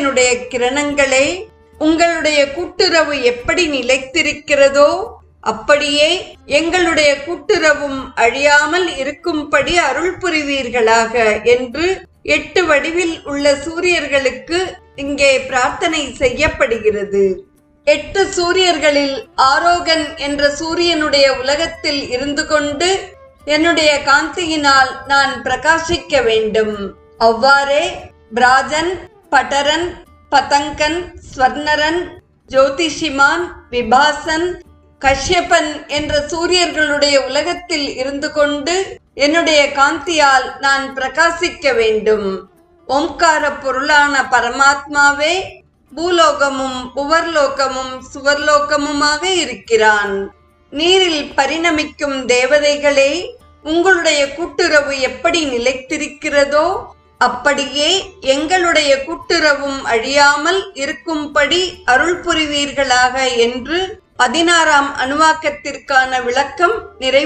சூரியனுடைய கிரணங்களே, உங்களுடைய கூட்டுறவு எப்படி நிலைத்திருக்கிறதோ அப்படியே எங்களுடைய கூட்டுறவும் அழியாமல் இருக்கும்படி அருள் புரிவீர்களாக என்று 8 வடிவில் உள்ள சூரியர்களுக்கு இங்கே பிரார்த்தனை செய்யப்படுகிறது. 8 சூரியர்களில் ஆரோகன் என்ற சூரியனுடைய உலகத்தில் இருந்து கொண்டு என்னுடைய காந்தியினால் நான் பிரகாசிக்க வேண்டும். அவ்வாறே பிராஜன், படரன், பதங்கன், ஸ்வர்ணரன், ஜோதிஷிமான், விபாசன், கஷ்யபன் என்ற சூரியர்களுடைய உலகத்தில் இருந்து கொண்டு என்னுடைய காந்தியால் நான் பிரகாசிக்க வேண்டும். ஓம்கார பொருளான பரமாத்மாவே பூலோகமும் புவர்லோகமும் சுவர்லோகமுமாக இருக்கிறான். நீரில் பரிணமிக்கும் தேவதைகளே, உங்களுடைய கூட்டுறவு எப்படி நிலைத்திருக்கிறதோ அப்படியே எங்களுடைய கூட்டுறவும் அழியாமல் இருக்கும்படி அருள் புரிவீர்களாக என்று 16ஆம் அணுவாக்கத்திற்கான விளக்கம் நிறைவு